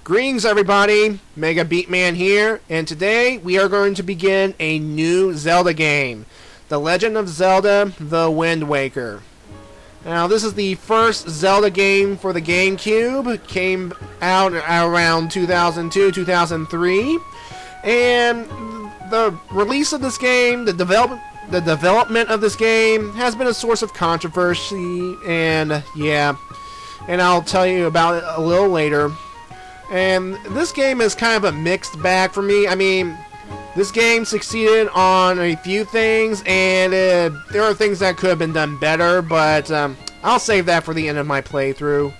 Greetings everybody, Mega Beatman here, and today we are going to begin a new Zelda game, The Legend of Zelda, The Wind Waker. Now this is the first Zelda game for the GameCube, came out around 2002-2003, and the release of this game, the development of this game has been a source of controversy, and I'll tell you about it a little later. And this game is kind of a mixed bag for me. I mean, this game succeeded on a few things, and there are things that could have been done better, but I'll save that for the end of my playthrough.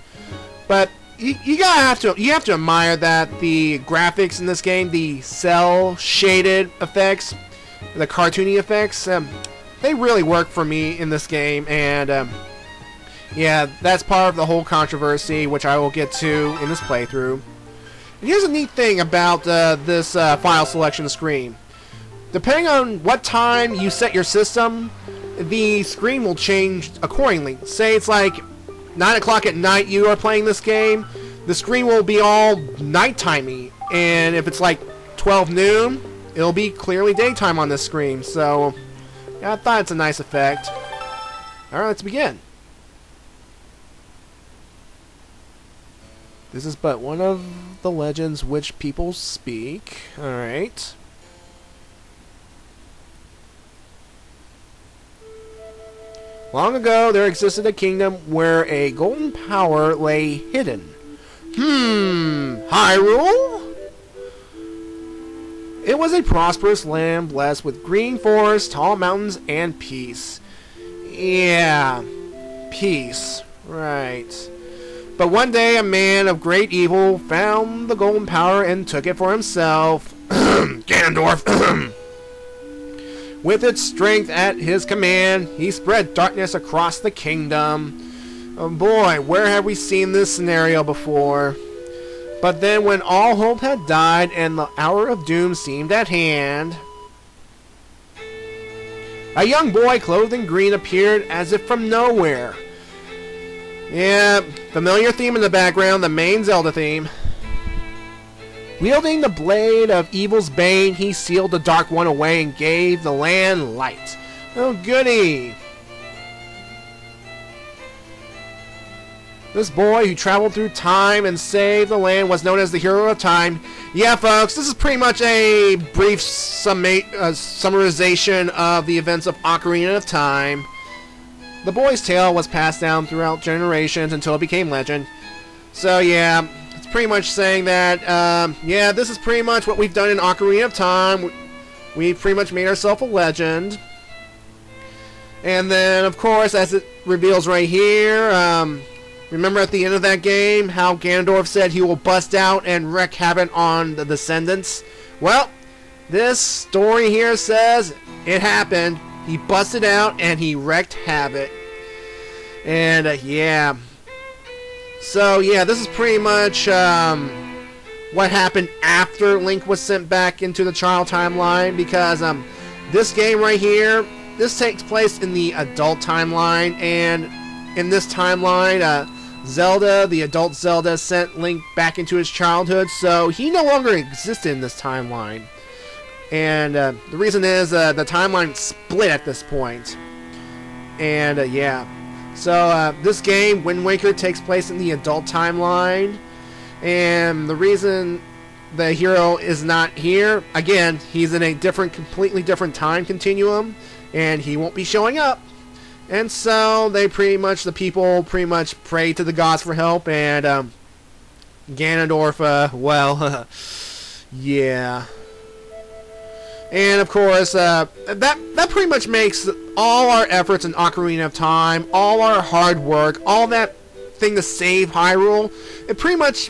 But you have to admire that the graphics in this game, the cell shaded effects, the cartoony effects, they really work for me in this game, and yeah, that's part of the whole controversy, which I will get to in this playthrough. And here's a neat thing about this file selection screen. Depending on what time you set your system, the screen will change accordingly. Say it's like 9 o'clock at night you are playing this game, the screen will be all nighttimey. And if it's like 12 noon, it'll be clearly daytime on this screen. So, yeah, I thought it's a nice effect. Alright, let's begin. This is but one of the legends which people speak. Alright. Long ago, there existed a kingdom where a golden power lay hidden. Hyrule? It was a prosperous land blessed with green forests, tall mountains, and peace. Yeah, peace. Right. But one day a man of great evil found the golden power and took it for himself. Ganondorf. With its strength at his command, he spread darkness across the kingdom. Oh boy, where have we seen this scenario before? But then when all hope had died and the hour of doom seemed at hand, a young boy clothed in green appeared as if from nowhere. Yeah, familiar theme in the background, the main Zelda theme. Wielding the blade of evil's bane, he sealed the Dark One away and gave the land light. Oh, goody! This boy who traveled through time and saved the land was known as the Hero of Time. Yeah, folks, this is pretty much a brief summarization of the events of Ocarina of Time. The boy's tale was passed down throughout generations until it became legend. So yeah, it's pretty much saying that, yeah, this is pretty much what we've done in Ocarina of Time. We've pretty much made ourselves a legend. And then, of course, as it reveals right here, remember at the end of that game how Ganondorf said he will bust out and wreak havoc on the descendants? Well, this story here says it happened. He busted out and he wreaked havoc. And yeah. So yeah, this is pretty much what happened after Link was sent back into the child timeline, because this game right here, this takes place in the adult timeline, and in this timeline, Zelda, the adult Zelda, sent Link back into his childhood, so he no longer existed in this timeline. And the reason is the timeline split at this point. And yeah. So this game, Wind Waker, takes place in the adult timeline. And the reason the hero is not here, again, he's in a completely different time continuum. And he won't be showing up. And so the people pretty much pray to the gods for help. And Ganondorf, well, yeah. And of course, that pretty much makes all our efforts in Ocarina of Time, all our hard work, all that thing to save Hyrule, it pretty much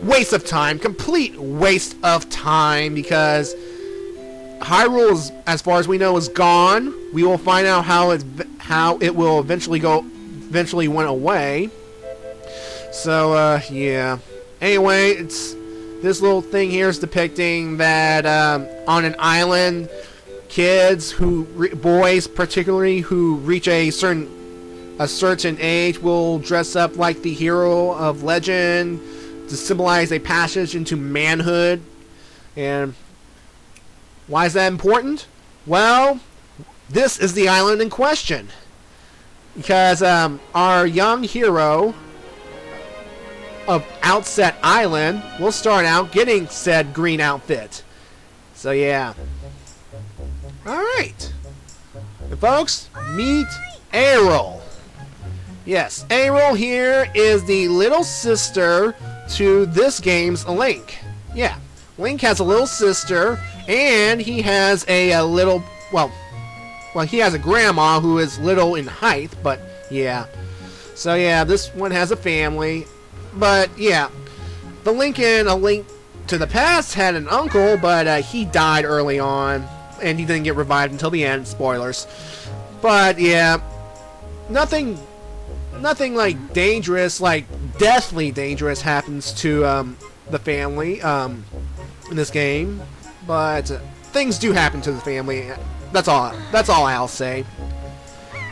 waste of time, complete waste of time, because Hyrule, is, as far as we know, is gone. We will find out how it will eventually went away. So yeah. Anyway, this little thing here is depicting that on an island, boys particularly, who reach a certain age will dress up like the hero of legend, to symbolize a passage into manhood. And why is that important? Well, this is the island in question. Because our young hero of Outset Island will start out getting said green outfit. So yeah. Alright. And folks, meet Aryll. Yes, Aryll here is the little sister to this game's Link. Yeah, Link has a little sister, and he has a little, well, he has a grandma who is little in height, but yeah. So yeah, this one has a family, but yeah. The Link in A Link to the Past had an uncle, but he died early on, and he didn't get revived until the end, spoilers. But yeah, nothing like dangerous, like deathly dangerous happens to the family in this game, but things do happen to the family. That's all I'll say.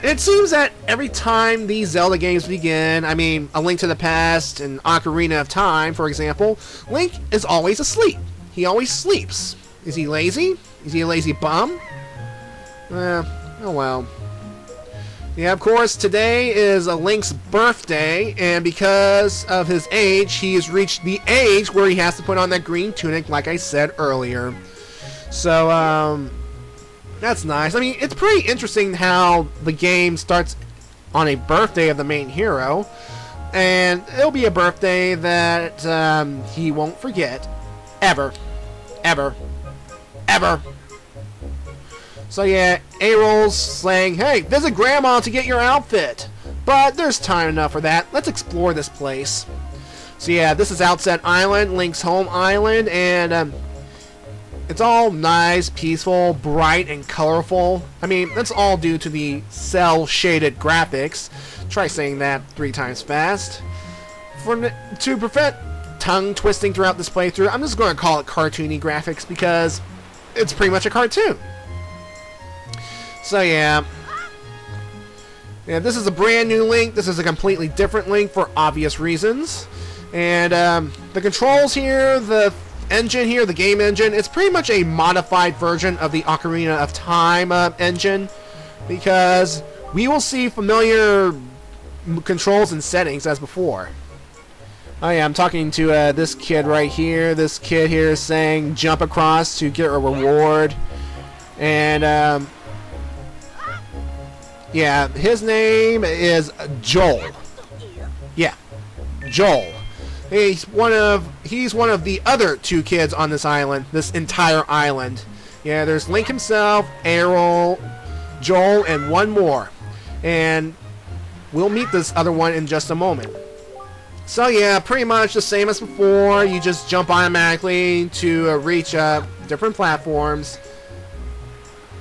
It seems that every time these Zelda games begin, I mean, A Link to the Past and Ocarina of Time, for example, Link is always asleep. He always sleeps. Is he lazy? Is he a lazy bum? Oh well. Yeah, of course, today is a Link's birthday, and because of his age, he has reached the age where he has to put on that green tunic, like I said earlier. So, that's nice. I mean, it's pretty interesting how the game starts on a birthday of the main hero, and it'll be a birthday that he won't forget. Ever. Ever. Ever. So yeah, Aryll's saying, hey, visit Grandma to get your outfit. But there's time enough for that. Let's explore this place. So yeah, this is Outset Island, Link's home island, and it's all nice, peaceful, bright, and colorful. I mean, that's all due to the cel-shaded graphics. Try saying that 3 times fast. To prevent tongue twisting throughout this playthrough, I'm just going to call it cartoony graphics because it's pretty much a cartoon. So yeah, this is a brand new Link. This is a completely different Link for obvious reasons. And the controls here, the engine here, the game engine, it's pretty much a modified version of the Ocarina of Time engine, because we will see familiar controls and settings as before. Oh yeah, I'm talking to this kid right here. This kid here is saying jump across to get a reward. And yeah, his name is Joel. Yeah, Joel. He's one of the other 2 kids on this island, this entire island. Yeah, there's Link himself, Aryll, Joel, and one more. And we'll meet this other one in just a moment. So yeah, pretty much the same as before. You just jump automatically to reach different platforms.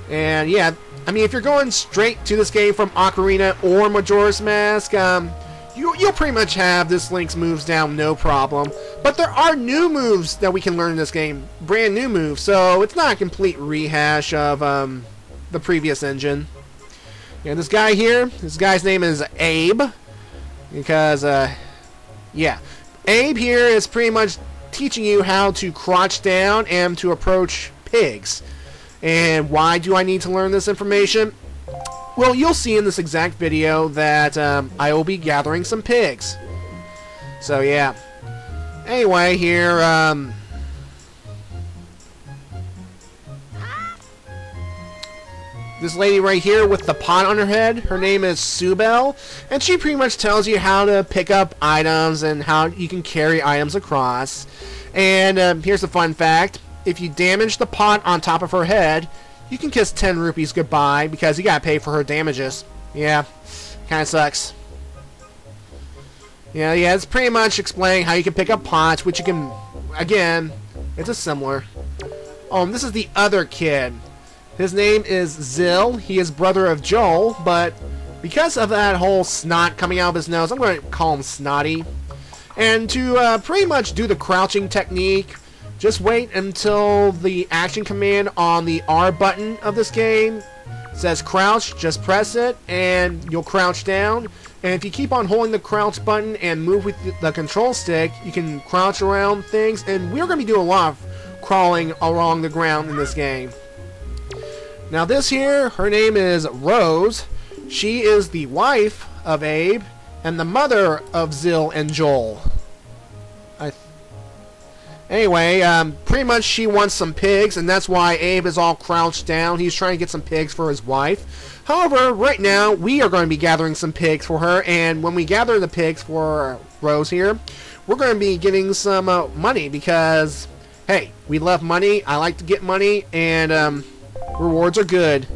And yeah, I mean, if you're going straight to this game from Ocarina or Majora's Mask, you'll pretty much have this Link's moves down, no problem. But there are new moves that we can learn in this game, brand new moves, so it's not a complete rehash of the previous engine. Yeah, this guy here, this guy's name is Abe, because, yeah, Abe here is pretty much teaching you how to crouch down and to approach pigs. And why do I need to learn this information? Well, you'll see in this exact video that I will be gathering some pigs. So yeah. Anyway, here, this lady right here with the pot on her head, her name is Subel, and she pretty much tells you how to pick up items and how you can carry items across. And here's a fun fact. If you damage the pot on top of her head, you can kiss 10 rupees goodbye because you gotta pay for her damages. Yeah, kinda sucks. Yeah, it's pretty much explaining how you can pick up pots, which you can, again, it's a similar. This is the other kid. His name is Zill. He is brother of Joel, but because of that whole snot coming out of his nose, I'm going to call him Snotty. And to pretty much do the crouching technique, just wait until the action command on the R button of this game says crouch, just press it, and you'll crouch down. And if you keep on holding the crouch button and move with the control stick, you can crouch around things, and we're going to be doing a lot of crawling along the ground in this game. Now this here, her name is Rose. She is the wife of Abe and the mother of Zill and Joel. Anyway, pretty much she wants some pigs, and that's why Abe is all crouched down. He's trying to get some pigs for his wife. However, right now, we are going to be gathering some pigs for her, and when we gather the pigs for Rose here, we're going to be getting some money, because, hey, we love money, I like to get money, and rewards are good.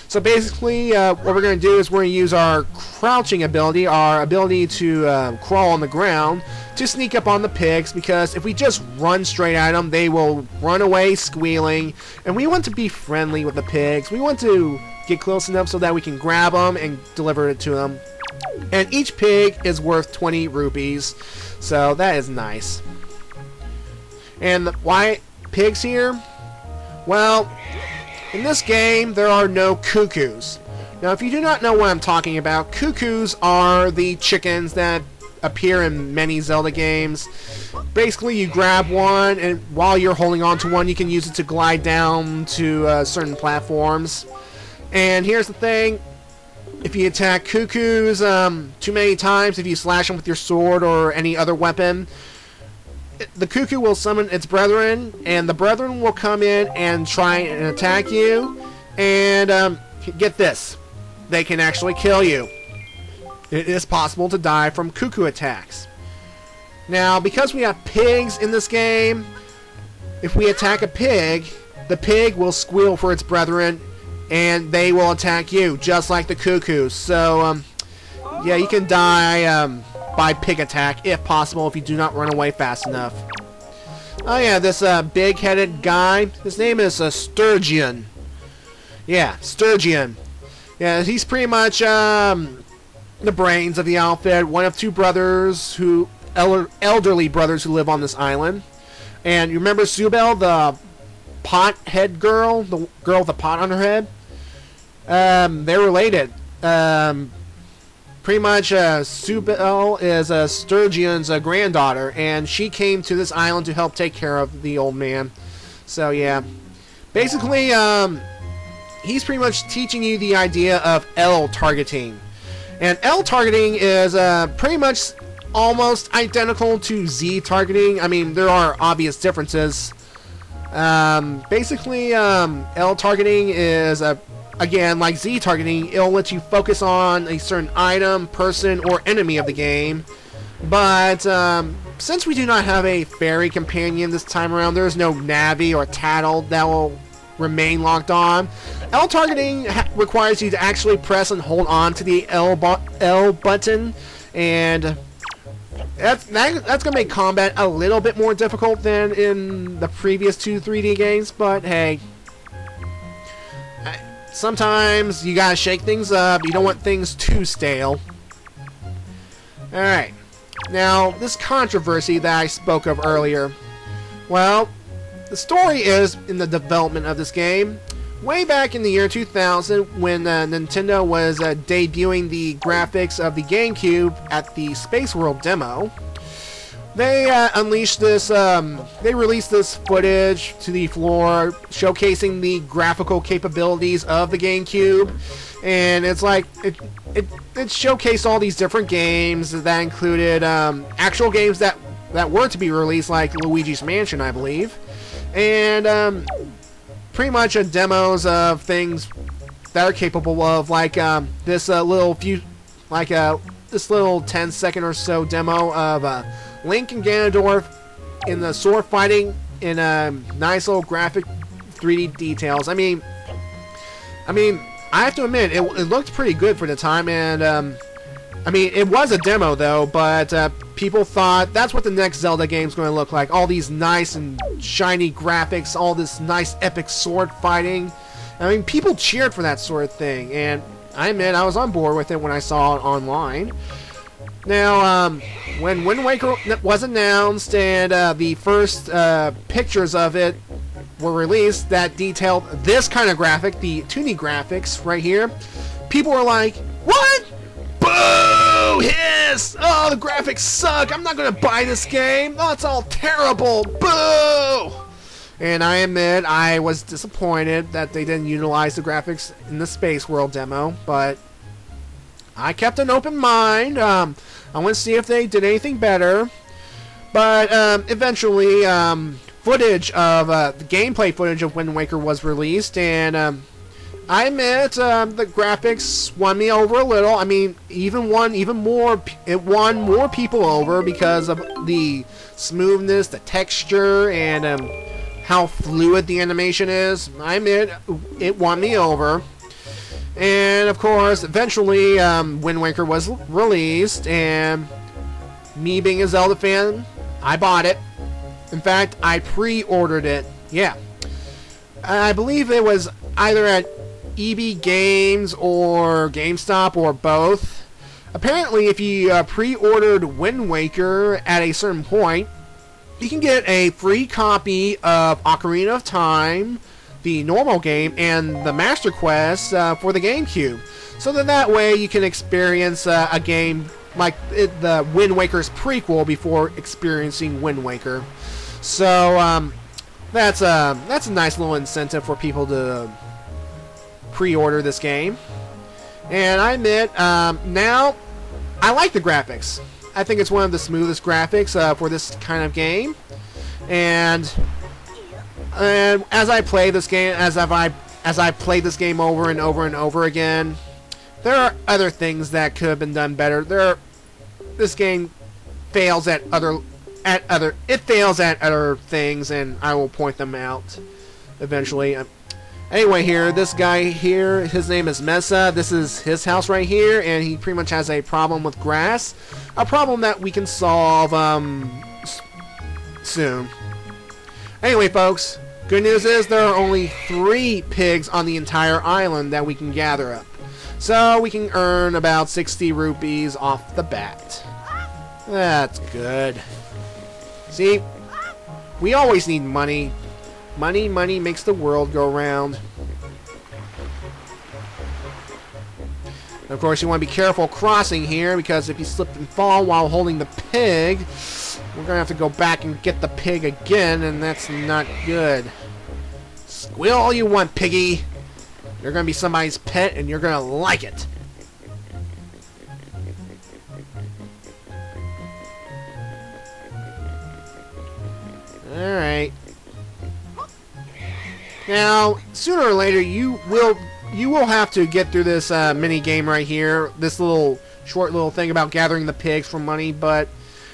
So basically, what we're going to do is we're going to use our crouching ability, our ability to crawl on the ground, to sneak up on the pigs, because if we just run straight at them, they will run away squealing, and we want to be friendly with the pigs. We want to get close enough so that we can grab them and deliver it to them. And each pig is worth 20 rupees, so that is nice. And why pigs here? Well, in this game, there are no cuckoos. Now, if you do not know what I'm talking about, cuckoos are the chickens that appear in many Zelda games. Basically, you grab one, and while you're holding on to one, you can use it to glide down to certain platforms. And here's the thing. If you attack cuckoos too many times, if you slash them with your sword or any other weapon, the cuckoo will summon its brethren, and the brethren will come in and try and attack you, and get this, they can actually kill you. It is possible to die from cuckoo attacks. Now, because we have pigs in this game, if we attack a pig, the pig will squeal for its brethren, and they will attack you, just like the cuckoos. So, yeah, you can die by pig attack, if possible, if you do not run away fast enough. Oh yeah, this big-headed guy, his name is Sturgeon. Yeah, Sturgeon. Yeah, he's pretty much the brains of the outfit, one of two brothers, elderly brothers who live on this island. And you remember Subel, the pot-head girl, the girl with the pot on her head? They're related. Pretty much, Subel is Sturgeon's granddaughter, and she came to this island to help take care of the old man. So, yeah. Basically, he's pretty much teaching you the idea of L targeting. And L targeting is pretty much almost identical to Z targeting. I mean, there are obvious differences. Basically, L targeting is again, like Z targeting, it'll let you focus on a certain item, person, or enemy of the game. But since we do not have a fairy companion this time around, there's no Navi or Tattle that will remain locked on. L targeting requires you to actually press and hold on to the L button, and that's going to make combat a little bit more difficult than in the previous two 3D games, but hey, sometimes you gotta shake things up. You don't want things too stale. Alright, now this controversy that I spoke of earlier, well, the story is in the development of this game. Way back in the year 2000, when Nintendo was debuting the graphics of the GameCube at the Space World demo, they unleashed this, they released this footage to the floor showcasing the graphical capabilities of the GameCube, and it's like, it showcased all these different games that included actual games that were to be released, like Luigi's Mansion, I believe, and pretty much demos of things that are capable of, like this little 10-second or so demo of Link and Ganondorf in the sword fighting in nice little graphic 3D details. I mean, I have to admit, it looked pretty good for the time, and I mean, it was a demo though, but people thought that's what the next Zelda game's going to look like. All these nice and shiny graphics, all this nice epic sword fighting. I mean, people cheered for that sort of thing, and I admit I was on board with it when I saw it online. Now, when Wind Waker was announced and the first pictures of it were released that detailed this kind of graphic, the 2D graphics right here, people were like, "What? Boo! Boo hiss! Oh, the graphics suck! I'm not gonna buy this game! Oh, it's all terrible! Boo! And I admit, I was disappointed that they didn't utilize the graphics in the Space World demo, but I kept an open mind. I want to see if they did anything better. But eventually, footage of the gameplay footage of Wind Waker was released, and I admit the graphics won me over a little. I mean, it won more people over because of the smoothness, the texture, and how fluid the animation is. I admit it won me over. And of course, eventually, Wind Waker was released, and me being a Zelda fan, I bought it. In fact, I pre-ordered it. Yeah. I believe it was either at EB Games or GameStop or both. Apparently, if you pre-ordered Wind Waker at a certain point, you can get a free copy of Ocarina of Time, the normal game, and the Master Quest for the GameCube. So that way you can experience a game like the Wind Waker's prequel before experiencing Wind Waker. So that's a nice little incentive for people to pre-order this game. And I admit, now I like the graphics. I think it's one of the smoothest graphics for this kind of game. And as I play this game, as I play this game over and over and over again, there are other things that could have been done better. This game fails at other things, and I will point them out eventually. Anyway, this guy here, his name is Meza. This is his house right here, and he pretty much has a problem with grass, a problem that we can solve soon. Anyway, folks, good news is there are only 3 pigs on the entire island that we can gather up. So we can earn about 60 rupees off the bat. That's good. See, we always need money. Money makes the world go round. Of course, you want to be careful crossing here, because if you slip and fall while holding the pig, we're going to have to go back and get the pig again, and that's not good. Squeal all you want, piggy. You're going to be somebody's pet, and you're going to like it. Alright. Now, sooner or later, you will have to get through this mini game right here. This short little thing about gathering the pigs for money. But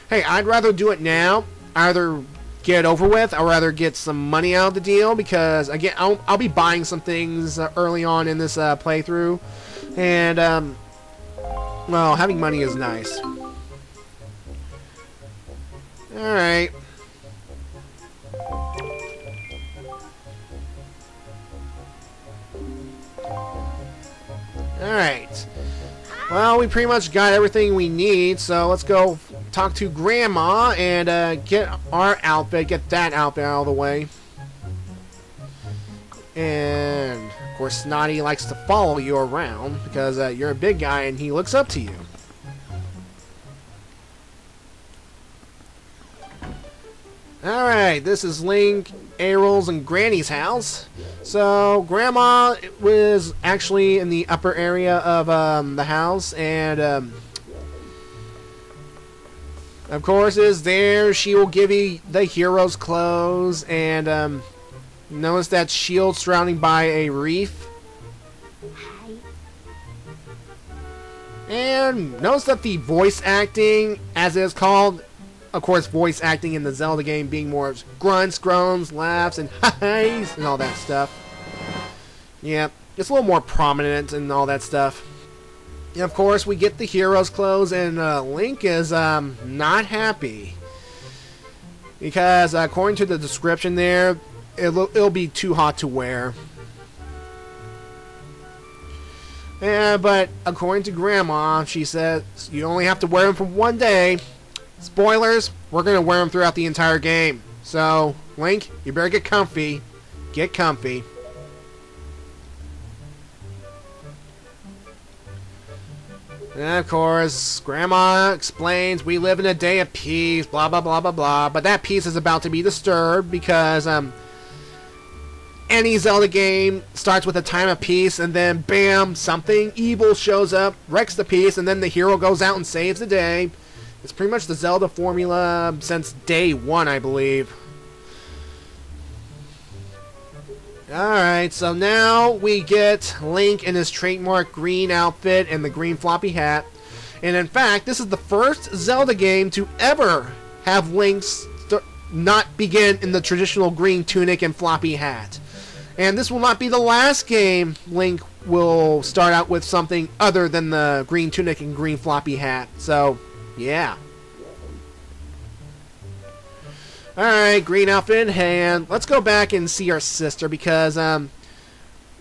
hey, I'd rather do it now. Either get it over with, or rather get some money out of the deal. Because again, I'll be buying some things early on in this playthrough, and well, having money is nice. All right. Alright. Well, we pretty much got everything we need, so let's go talk to Grandma and get our outfit, get that outfit out of the way. And, of course, Snotty likes to follow you around because you're a big guy and he looks up to you. Alright, this is Link, Errol's, and Granny's house. So, Grandma was actually in the upper area of the house, and of course is there. She will give you the hero's clothes, and notice that shield surrounding by a reef. And notice that the voice acting, as it is called, of course, voice acting in the Zelda game being more grunts, groans, laughs, and highs, and all that stuff. Yeah, it's a little more prominent and all that stuff. And of course, we get the hero's clothes, and Link is not happy. Because, according to the description there, it'll be too hot to wear. Yeah, but according to Grandma, she says you only have to wear them for one day. Spoilers, we're going to wear them throughout the entire game. So, Link, you better get comfy. Get comfy. And of course, Grandma explains we live in a day of peace, blah blah blah blah blah. But that peace is about to be disturbed because any Zelda game starts with a time of peace, and then bam, something evil shows up, wrecks the peace, and then the hero goes out and saves the day. It's pretty much the Zelda formula since day one, I believe. Alright, so now we get Link in his trademark green outfit and the green floppy hat. And in fact, this is the first Zelda game to ever have Link not begin in the traditional green tunic and floppy hat. And this will not be the last game Link will start out with something other than the green tunic and green floppy hat. So, yeah. Alright, green outfit in hand. Let's go back and see our sister because,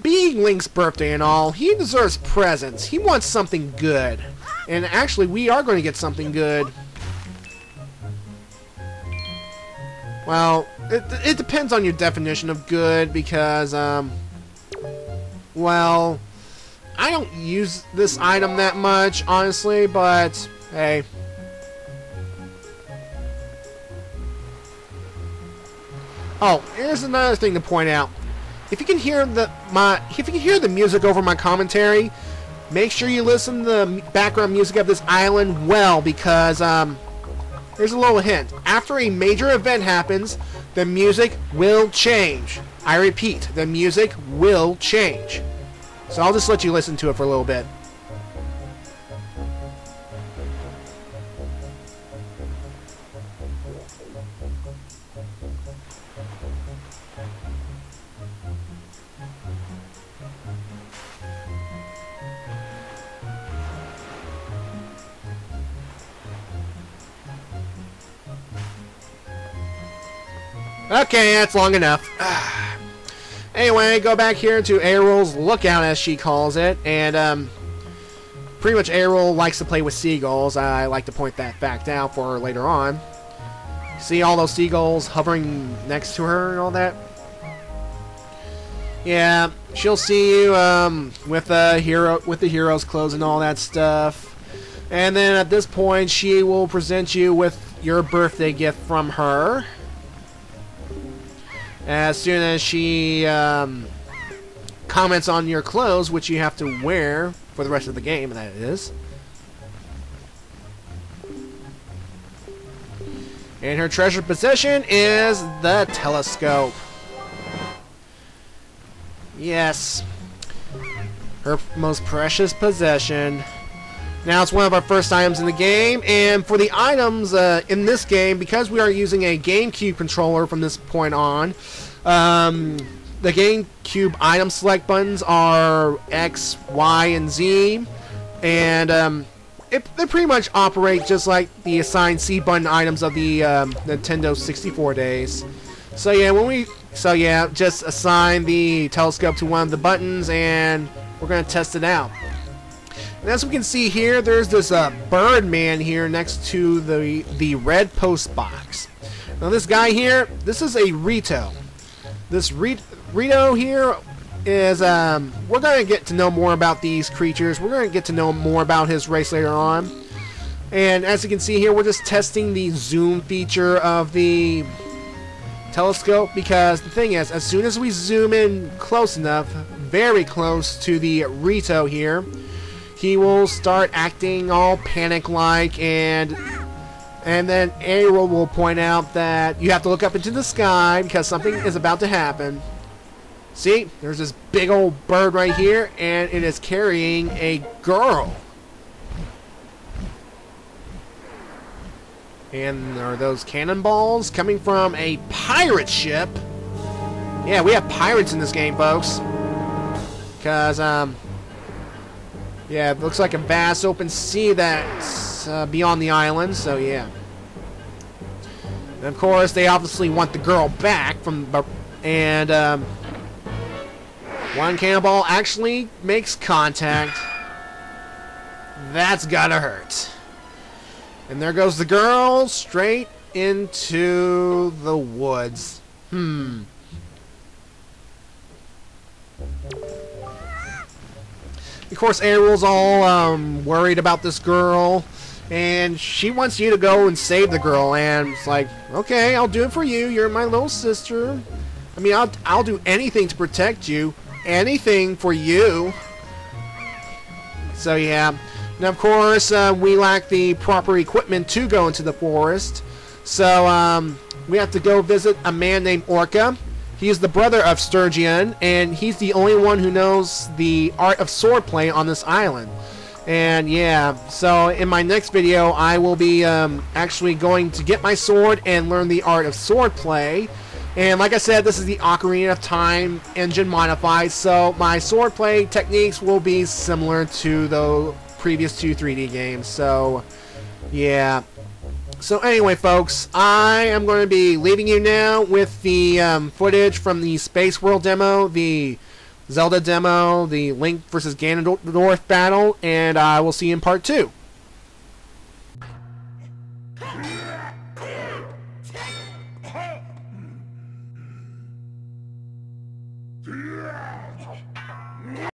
being Link's birthday and all, he deserves presents. He wants something good. And actually, we are going to get something good. Well, it depends on your definition of good because, well, I don't use this item that much, honestly, but, hey. Oh, here's another thing to point out. If you can hear the music over my commentary, make sure you listen to the background music of this island well, because here's a little hint. After a major event happens, the music will change. I repeat, the music will change. So I'll just let you listen to it for a little bit. Okay, that's long enough. Anyway, go back here to Aerol's lookout, as she calls it, and pretty much Aerol likes to play with seagulls. I like to point that fact out for her later on. See all those seagulls hovering next to her and all that? Yeah, she'll see you with the hero's clothes and all that stuff. And then at this point, she will present you with your birthday gift from her. As soon as she comments on your clothes, which you have to wear for the rest of the game, that is. And her treasured possession is the telescope. Yes. Her most precious possession. Now it's one of our first items in the game, and for the items in this game, because we are using a GameCube controller from this point on, the GameCube item select buttons are X, Y, and Z, and they pretty much operate just like the assigned C button items of the Nintendo 64 days. So yeah, just assign the telescope to one of the buttons, and we're gonna test it out. And as we can see here, there's this bird man here next to the red post box. Now this guy here, this is a Rito. This Rito here is, we're going to get to know more about these creatures. We're going to get to know more about his race later on. And as you can see here, we're just testing the zoom feature of the telescope, because the thing is, as soon as we zoom in close enough, very close to the Rito here, he will start acting all panic-like, and then Aerol will point out that you have to look up into the sky because something is about to happen. See, there's this big old bird right here, and it is carrying a girl. And are those cannonballs coming from a pirate ship? Yeah, we have pirates in this game, folks. Because, yeah, it looks like a vast open sea that's beyond the island, so yeah. And of course, they obviously want the girl back and one cannonball actually makes contact. That's gotta hurt. And there goes the girl straight into the woods. Of course, Ariel's all worried about this girl, and she wants you to go and save the girl. And it's like, okay, I'll do it for you. You're my little sister. I mean, I'll do anything to protect you. Anything for you. So yeah. Now, of course, we lack the proper equipment to go into the forest. So we have to go visit a man named Orca. He is the brother of Sturgeon, and he's the only one who knows the art of swordplay on this island. And yeah, so in my next video, I will be actually going to get my sword and learn the art of swordplay. And like I said, this is the Ocarina of Time engine modified, so my swordplay techniques will be similar to the previous 2 3D games. So yeah. So anyway, folks, I am going to be leaving you now with the footage from the Space World demo, the Zelda demo, the Link versus Ganondorf battle, and I will see you in part 2. Yeah.